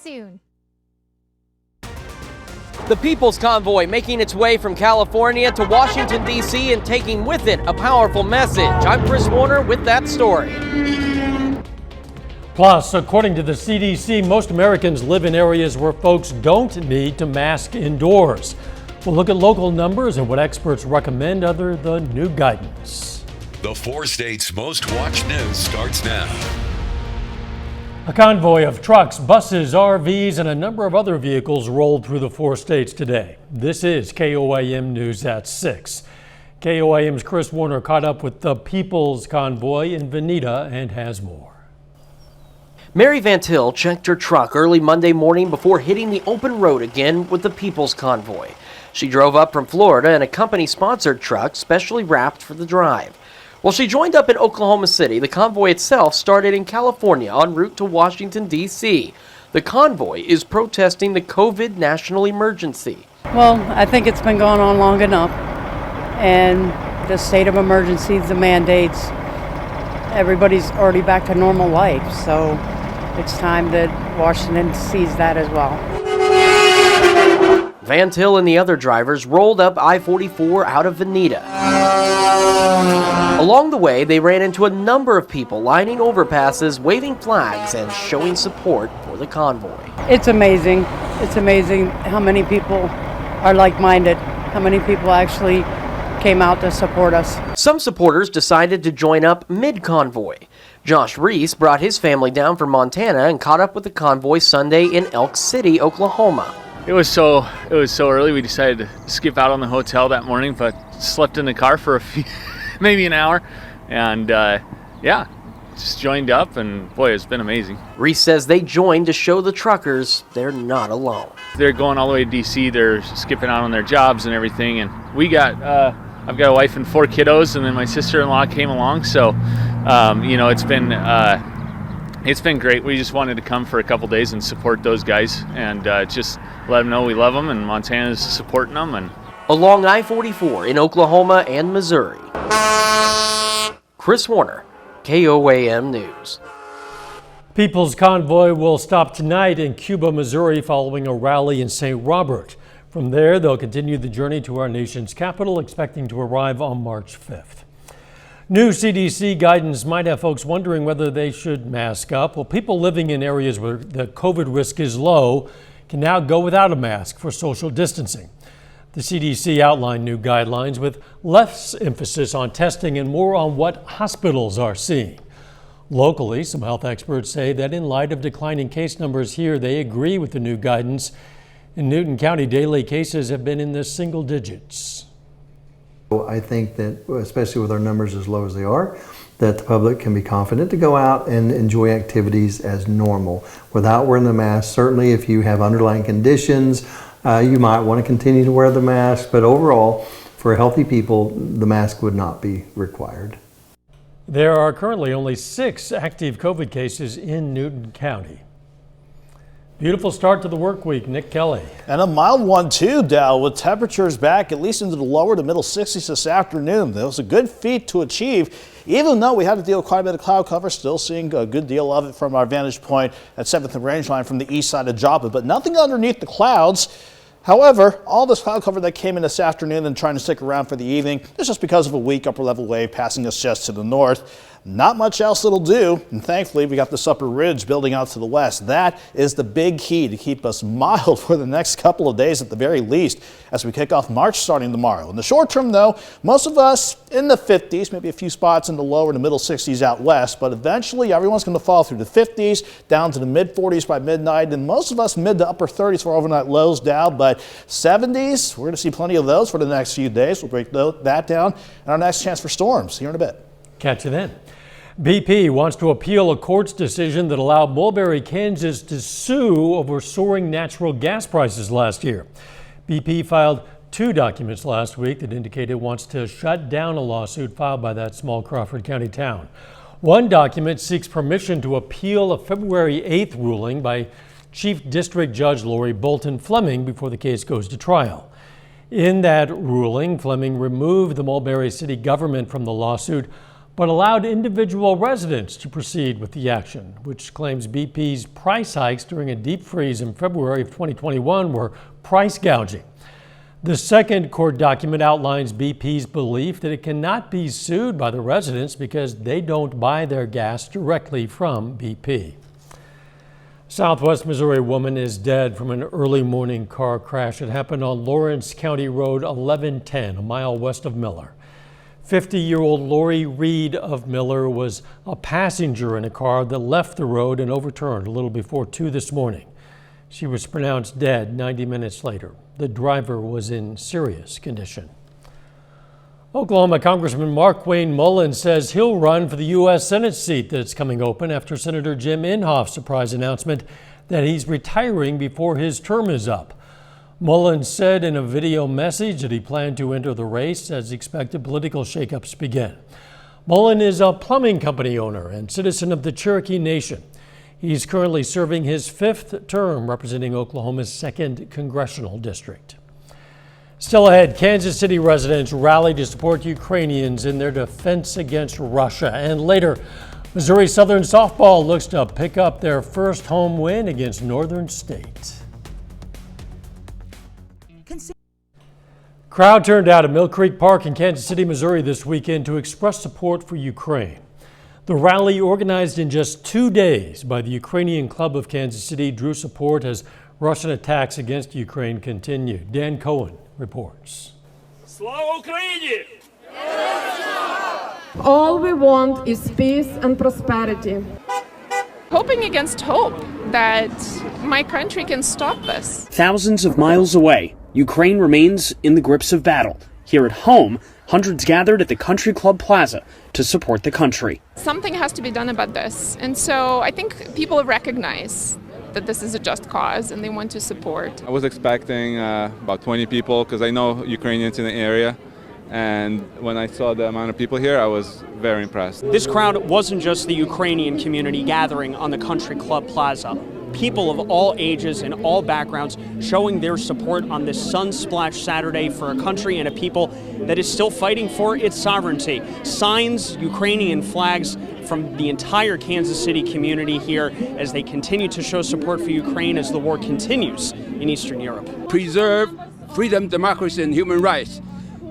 soon. The People's Convoy making its way from California to Washington, D.C. and taking with it a powerful message. I'm Chris Warner with that story. Plus, according to the CDC, most Americans live in areas where folks don't need to mask indoors. We'll look at local numbers and what experts recommend under the new guidance. The 4 states' most watched news starts now. A convoy of trucks, buses, RVs, and a number of other vehicles rolled through the 4 states today. This is KOAM News at 6. KOAM's Chris Warner caught up with the People's Convoy in Veneta and has more. Mary Van Til checked her truck early Monday morning before hitting the open road again with the People's Convoy. She drove up from Florida in a company-sponsored truck specially wrapped for the drive. While she joined up in Oklahoma City, the convoy itself started in California en route to Washington, D.C. The convoy is protesting the COVID national emergency. Well, I think it's been going on long enough, and the state of emergency, the mandates, everybody's already back to normal life, so it's time that Washington sees that as well. Van Til and the other drivers rolled up I-44 out of Veneta. Along the way, they ran into a number of people lining overpasses, waving flags, and showing support for the convoy. It's amazing. It's amazing how many people are like-minded, how many people actually came out to support us. Some supporters decided to join up mid-convoy. Josh Reese brought his family down from Montana and caught up with the convoy Sunday in Elk City, Oklahoma. It was so early. We decided to skip out on the hotel that morning, but slept in the car for a few, maybe an hour, and just joined up, and boy, it's been amazing. Reese says they joined to show the truckers they're not alone. They're going all the way to DC. They're skipping out on their jobs and everything, and we got I've got a wife and 4 kiddos, and then my sister-in-law came along, so it's been great. We just wanted to come for a couple days and support those guys, and just let them know we love them, and Montana's supporting them. And along I-44 in Oklahoma and Missouri. Chris Warner, KOAM News. People's Convoy will stop tonight in Cuba, Missouri, following a rally in St. Robert. From there, they'll continue the journey to our nation's capital, expecting to arrive on March 5th. New CDC guidance might have folks wondering whether they should mask up. Well, people living in areas where the COVID risk is low can now go without a mask for social distancing. The CDC outlined new guidelines with less emphasis on testing and more on what hospitals are seeing. Locally, some health experts say that in light of declining case numbers here, they agree with the new guidance. In Newton County, daily cases have been in the single digits. I think that, especially with our numbers as low as they are, that the public can be confident to go out and enjoy activities as normal without wearing the mask. Certainly, if you have underlying conditions, you might want to continue to wear the mask, but overall, for healthy people, the mask would not be required. There are currently only 6 active COVID cases in Newton County. Beautiful start to the work week, Nick Kelly. And a mild one too, Dal, with temperatures back at least into the lower to middle 60s this afternoon. That was a good feat to achieve, even though we had to deal with quite a bit of cloud cover, still seeing a good deal of it from our vantage point at 7th and Rangeline from the east side of Joplin, but nothing underneath the clouds. However, all this cloud cover that came in this afternoon and trying to stick around for the evening is just because of a weak upper level wave passing us just to the north. Not much else it'll do, and thankfully we got this upper ridge building out to the west. That is the big key to keep us mild for the next couple of days at the very least as we kick off March starting tomorrow. In the short term though, most of us in the 50s, maybe a few spots in the lower to middle 60s out west, but eventually everyone's going to fall through the 50s down to the mid 40s by midnight, and most of us mid to upper 30s for overnight lows down, but 70s, we're going to see plenty of those for the next few days. We'll break that down and our next chance for storms here in a bit. Catch you then. BP wants to appeal a court's decision that allowed Mulberry, Kansas to sue over soaring natural gas prices last year. BP filed 2 documents last week that indicate it wants to shut down a lawsuit filed by that small Crawford County town. One document seeks permission to appeal a February 8th ruling by Chief District Judge Lori Bolton Fleming before the case goes to trial. In that ruling, Fleming removed the Mulberry City government from the lawsuit, but allowed individual residents to proceed with the action, which claims BP's price hikes during a deep freeze in February of 2021 were price gouging. The second court document outlines BP's belief that it cannot be sued by the residents because they don't buy their gas directly from BP. Southwest Missouri woman is dead from an early morning car crash. It happened on Lawrence County Road 1110, a mile west of Miller. 50-year-old Lori Reed of Miller was a passenger in a car that left the road and overturned a little before 2 this morning. She was pronounced dead 90 minutes later. The driver was in serious condition. Oklahoma Congressman Markwayne Mullin says he'll run for the U.S. Senate seat that's coming open after Senator Jim Inhofe's surprise announcement that he's retiring before his term is up. Mullin said in a video message that he planned to enter the race as expected political shakeups begin. Mullin is a plumbing company owner and citizen of the Cherokee Nation. He's currently serving his 5th term representing Oklahoma's 2nd congressional district. Still ahead, Kansas City residents rallied to support Ukrainians in their defense against Russia. And later, Missouri Southern softball looks to pick up their first home win against Northern State. Crowd turned out at Mill Creek Park in Kansas City, Missouri this weekend to express support for Ukraine. The rally, organized in just 2 days by the Ukrainian Club of Kansas City, drew support as Russian attacks against Ukraine continued. Dan Cohen reports. Slava Ukraini! All we want is peace and prosperity. Hoping against hope that my country can stop this. Thousands of miles away, Ukraine remains in the grips of battle. Here at home, hundreds gathered at the Country Club Plaza to support the country. Something has to be done about this. And so I think people recognize that this is a just cause and they want to support. I was expecting about 20 people because I know Ukrainians in the area. And when I saw the amount of people here, I was very impressed. This crowd wasn't just the Ukrainian community gathering on the Country Club Plaza. People of all ages and all backgrounds showing their support on this sun-splashed Saturday for a country and a people that is still fighting for its sovereignty. Signs, Ukrainian flags from the entire Kansas City community here as they continue to show support for Ukraine as the war continues in Eastern Europe. Preserve freedom, democracy, and human rights.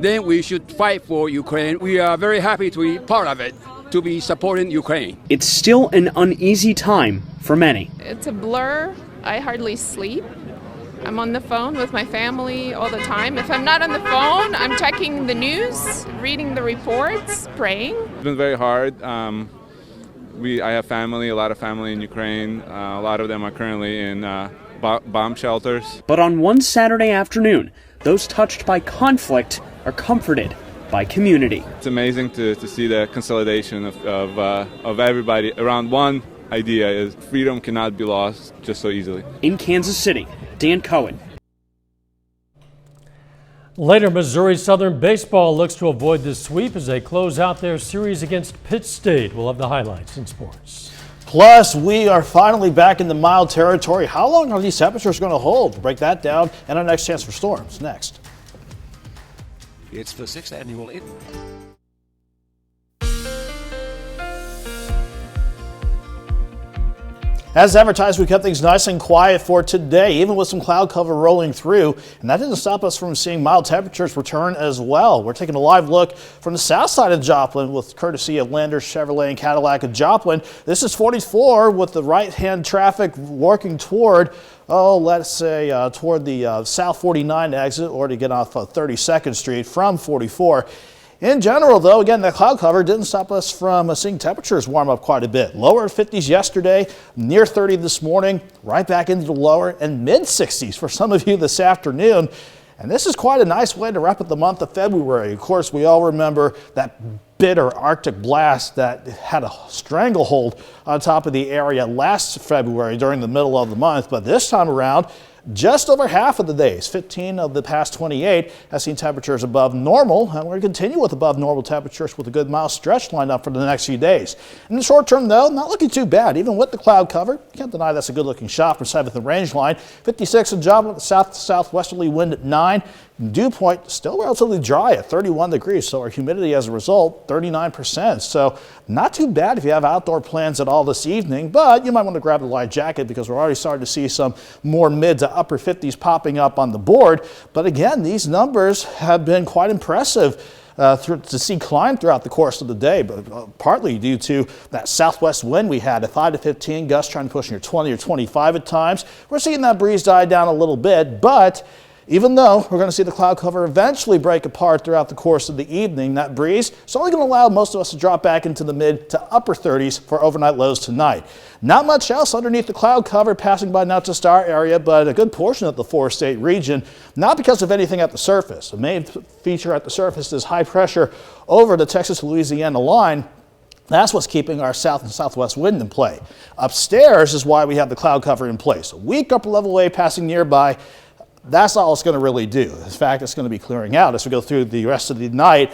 Then we should fight for Ukraine. We are very happy to be part of it, to be supporting Ukraine. It's still an uneasy time for many. It's a blur. I hardly sleep. I'm on the phone with my family all the time. If I'm not on the phone, I'm checking the news, reading the reports, praying. It's been very hard. I have family, a lot of family in Ukraine. A lot of them are currently in bomb shelters. But on one Saturday afternoon, those touched by conflict are comforted by community. It's amazing to see the consolidation of everybody around one idea: is freedom cannot be lost just so easily. In Kansas City, Dan Cohen. Later, Missouri Southern baseball looks to avoid the sweep as they close out their series against Pitt State. We'll have the highlights in sports. Plus, we are finally back in the mild territory. How long are these temperatures going to hold? We'll break that down and our next chance for storms next. It's the 6th annual. As advertised, we kept things nice and quiet for today, even with some cloud cover rolling through. And that didn't stop us from seeing mild temperatures return as well. We're taking a live look from the south side of Joplin with courtesy of Landers Chevrolet and Cadillac of Joplin. This is 44 with the right-hand traffic working toward, let's say toward the South 49 exit, or to get off 32nd Street from 44. In general, though, again, the cloud cover didn't stop us from seeing temperatures warm up quite a bit. Lower 50s yesterday, near 30 this morning, right back into the lower and mid 60s for some of you this afternoon. And this is quite a nice way to wrap up the month of February. Of course, we all remember that bitter Arctic blast that had a stranglehold on top of the area last February during the middle of the month. But this time around, just over half of the days, 15 of the past 28, has seen temperatures above normal, and we're going to continue with above normal temperatures with a good mild stretch lined up for the next few days. In the short term, though, not looking too bad. Even with the cloud cover, can't deny that's a good-looking shot for 7th and range line. 56 in Joplin with the south-southwesterly wind at 9. Dew point still relatively dry at 31 degrees, so our humidity as a result, 39%. So not too bad if you have outdoor plans at all this evening, but you might want to grab a light jacket because we're already starting to see some more mid to upper 50s popping up on the board. But again, these numbers have been quite impressive to see climb throughout the course of the day, but partly due to that southwest wind we had, a 5 to 15 gust trying to push near 20 or 25 at times. We're seeing that breeze die down a little bit, but even though we're going to see the cloud cover eventually break apart throughout the course of the evening, that breeze is only going to allow most of us to drop back into the mid to upper 30s for overnight lows tonight. Not much else underneath the cloud cover passing by not just our area, but a good portion of the four-state region, not because of anything at the surface. The main feature at the surface is high pressure over the Texas-Louisiana line. That's what's keeping our south and southwest wind in play. Upstairs is why we have the cloud cover in place. A weak upper level wave passing nearby. That's all it's going to really do. In fact, it's going to be clearing out as we go through the rest of the night.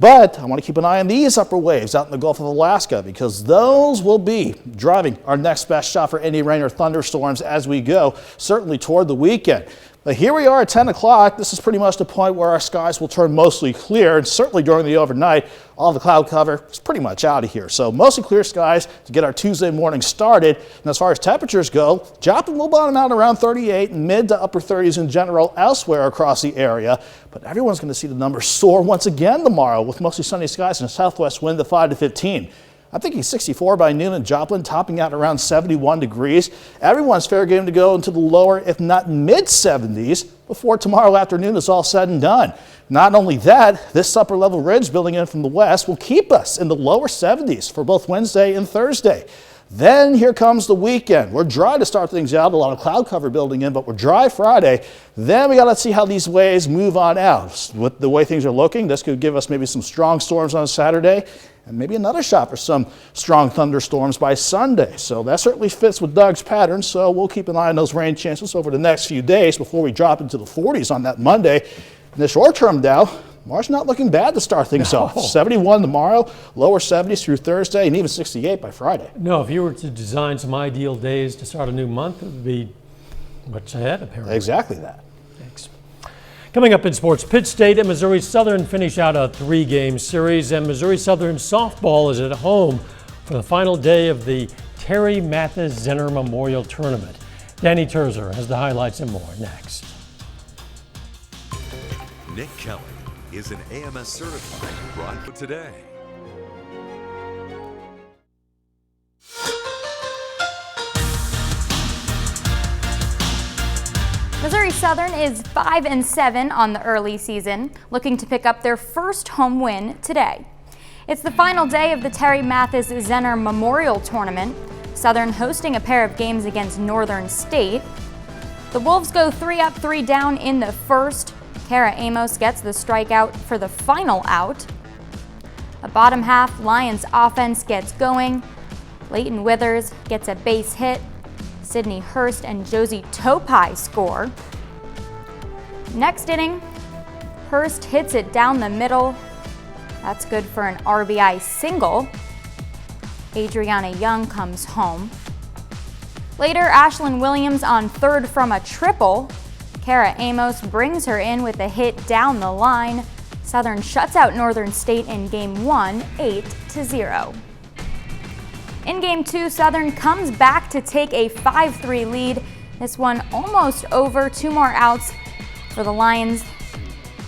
But I want to keep an eye on these upper waves out in the Gulf of Alaska because those will be driving our next best shot for any rain or thunderstorms as we go, certainly toward the weekend. But here we are at 10 o'clock. This is pretty much the point where our skies will turn mostly clear, and certainly during the overnight, all the cloud cover is pretty much out of here. So mostly clear skies to get our Tuesday morning started. And as far as temperatures go, Joplin will bottom out around 38 and mid to upper 30s in general elsewhere across the area. But everyone's going to see the numbers soar once again tomorrow with mostly sunny skies and a southwest wind of 5 to 15. I'm thinking 64 by noon in Joplin, topping out around 71 degrees. Everyone's fair game to go into the lower, if not mid 70s, before tomorrow afternoon is all said and done. Not only that, this upper level ridge building in from the west will keep us in the lower 70s for both Wednesday and Thursday. Then here comes the weekend. We're dry to start things out, a lot of cloud cover building in, but we're dry Friday. Then we got to see how these waves move on out. With the way things are looking, this could give us maybe some strong storms on Saturday and maybe another shot for some strong thunderstorms by Sunday. So that certainly fits with Doug's pattern, so we'll keep an eye on those rain chances over the next few days before we drop into the 40s on that Monday. In the short term now, March not looking bad to start things off. 71 tomorrow, lower 70s through Thursday, and even 68 by Friday. No, if you were to design some ideal days to start a new month, it would be what's ahead, apparently. Exactly that. Thanks. Coming up in sports, Pitt State and Missouri Southern finish out a 3-game series, and Missouri Southern softball is at home for the final day of the Terry Mathis Zenner Memorial Tournament. Danny Terzer has the highlights and more next. Nick Kelly is an AMS certified broadcaster today. Missouri Southern is 5-7 on the early season, looking to pick up their first home win today. It's the final day of the Terry Mathis Zenner Memorial Tournament, Southern hosting a pair of games against Northern State. The Wolves go 3 up, 3 down in the first. Kara Amos gets the strikeout for the final out. The bottom half Lions offense gets going. Leighton Withers gets a base hit. Sydney Hurst and Josie Topai score. Next inning, Hurst hits it down the middle. That's good for an RBI single. Adriana Young comes home. Later, Ashlyn Williams on third from a triple. Kara Amos brings her in with a hit down the line. Southern shuts out Northern State in Game 1, 8-0. In Game 2, Southern comes back to take a 5-3 lead. This one almost over. 2 more outs for the Lions.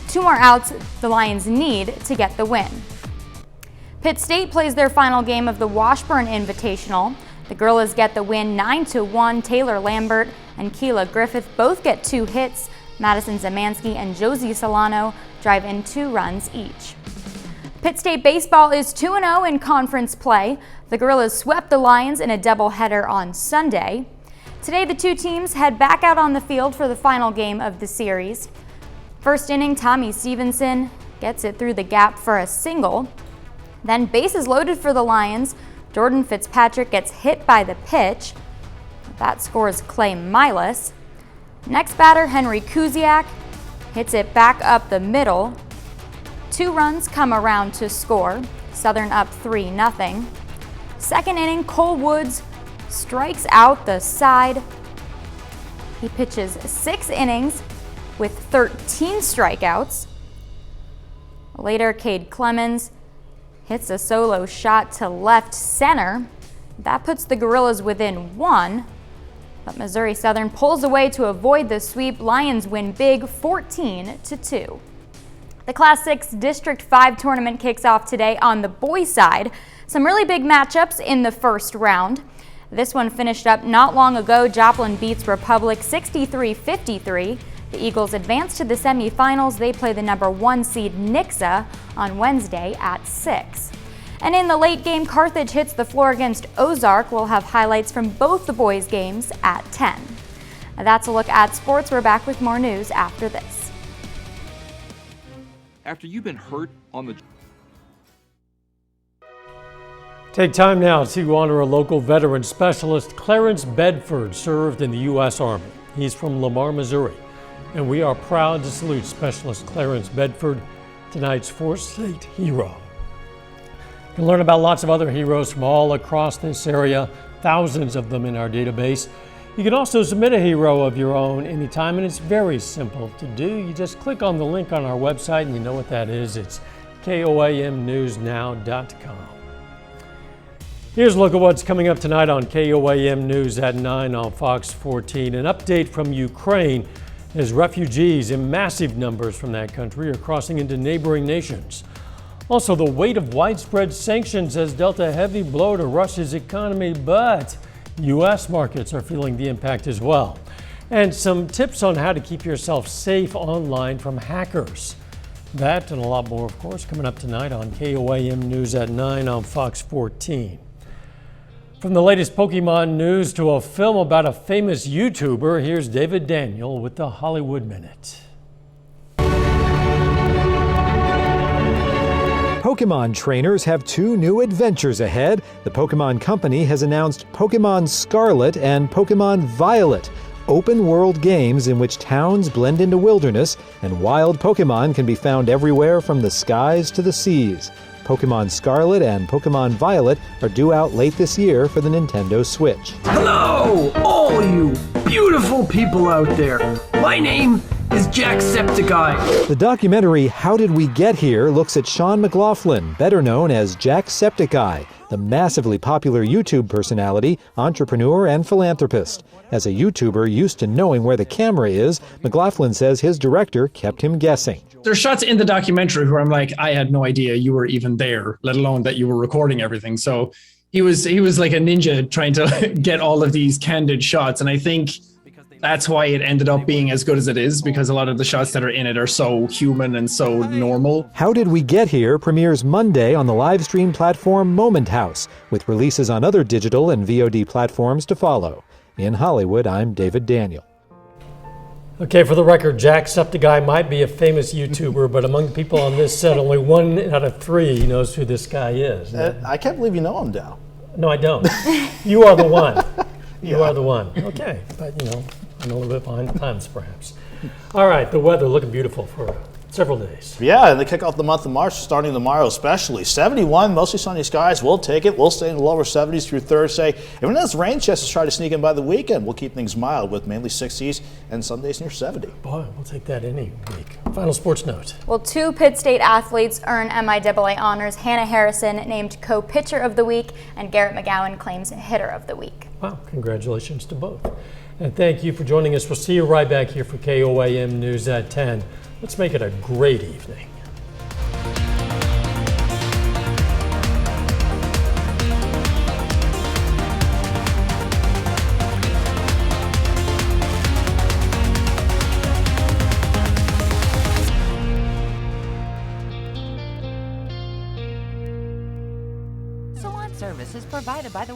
2 more outs the Lions need to get the win. Pitt State plays their final game of the Washburn Invitational. The Gorillas get the win 9-1. Taylor Lambert and Keela Griffith both get 2 hits. Madison Zamansky and Josie Solano drive in 2 runs each. Pitt State baseball is 2-0 in conference play. The Gorillas swept the Lions in a doubleheader on Sunday. Today, the 2 teams head back out on the field for the final game of the series. First inning, Tommy Stevenson gets it through the gap for a single. Then bases loaded for the Lions. Jordan Fitzpatrick gets hit by the pitch. That scores Clay Milas. Next batter, Henry Kuziak, hits it back up the middle. 2 runs come around to score. Southern up 3-0. Second inning, Cole Woods strikes out the side. He pitches 6 innings with 13 strikeouts. Later, Cade Clemens hits a solo shot to left center. That puts the Gorillas within 1, but Missouri Southern pulls away to avoid the sweep. Lions win big 14-2. The Class 6 District 5 tournament kicks off today on the boys' side. Some really big matchups in the first round. This one finished up not long ago. Joplin beats Republic 63-53. The Eagles advance to the semifinals. They play the number 1 seed Nixa on Wednesday at 6. And in the late game, Carthage hits the floor against Ozark. We'll have highlights from both the boys' games at 10. That's a look at sports. We're back with more news after this. After you've been hurt on the... Take time now to honor a local veteran specialist. Clarence Bedford served in the U.S. Army. He's from Lamar, Missouri, and we are proud to salute Specialist Clarence Bedford, tonight's 4th State hero. You can learn about lots of other heroes from all across this area, thousands of them in our database. You can also submit a hero of your own anytime, and it's very simple to do. You just click on the link on our website, and you know what that is. It's KOAMnewsnow.com. Here's a look at what's coming up tonight on KOAM News at 9 on Fox 14. An update from Ukraine as refugees in massive numbers from that country are crossing into neighboring nations. Also, the weight of widespread sanctions has dealt a heavy blow to Russia's economy, but U.S. markets are feeling the impact as well. And some tips on how to keep yourself safe online from hackers. That and a lot more, of course, coming up tonight on KOAM News at 9 on Fox 14. From the latest Pokemon news to a film about a famous YouTuber, here's David Daniel with the Hollywood Minute. Pokemon trainers have 2 new adventures ahead. The Pokemon Company has announced Pokemon Scarlet and Pokemon Violet, open-world games in which towns blend into wilderness and wild Pokemon can be found everywhere from the skies to the seas. Pokemon Scarlet and Pokemon Violet are due out late this year for the Nintendo Switch. Hello, all you beautiful people out there. My name is Jacksepticeye. The documentary How Did We Get Here looks at Sean McLaughlin, better known as Jacksepticeye, the massively popular YouTube personality, entrepreneur, and philanthropist. As a YouTuber used to knowing where the camera is, McLaughlin says his director kept him guessing. There's shots in the documentary where I'm like, I had no idea you were even there, let alone that you were recording everything. So he was like a ninja trying to get all of these candid shots. And I think that's why it ended up being as good as it is, because a lot of the shots that are in it are so human and so normal. How Did We Get Here premieres Monday on the live stream platform Moment House, with releases on other digital and VOD platforms to follow. In Hollywood, I'm David Daniel. Okay, for the record, Jacksepticeye might be a famous YouTuber, but among the people on this set, only 1 out of 3 knows who this guy is. I can't believe you know him, Dow. No, I don't. You are the one. You are the one. Okay, but you know, I'm a little bit behind the times, perhaps. All right, the weather looking beautiful for several days. Yeah, and they kick off the month of March, starting tomorrow especially. 71, mostly sunny skies. We'll take it. We'll stay in the lower 70s through Thursday. Even as rain chances try to sneak in by the weekend, we'll keep things mild with mainly 60s and some days near 70. Boy, we'll take that any week. Final sports note. Well, 2 Pitt State athletes earn MIAA honors. Hannah Harrison named co-pitcher of the week, and Garrett McGowan claims hitter of the week. Wow, congratulations to both. And thank you for joining us. We'll see you right back here for KOAM News at 10. Let's make it a great evening. Salon service is provided by the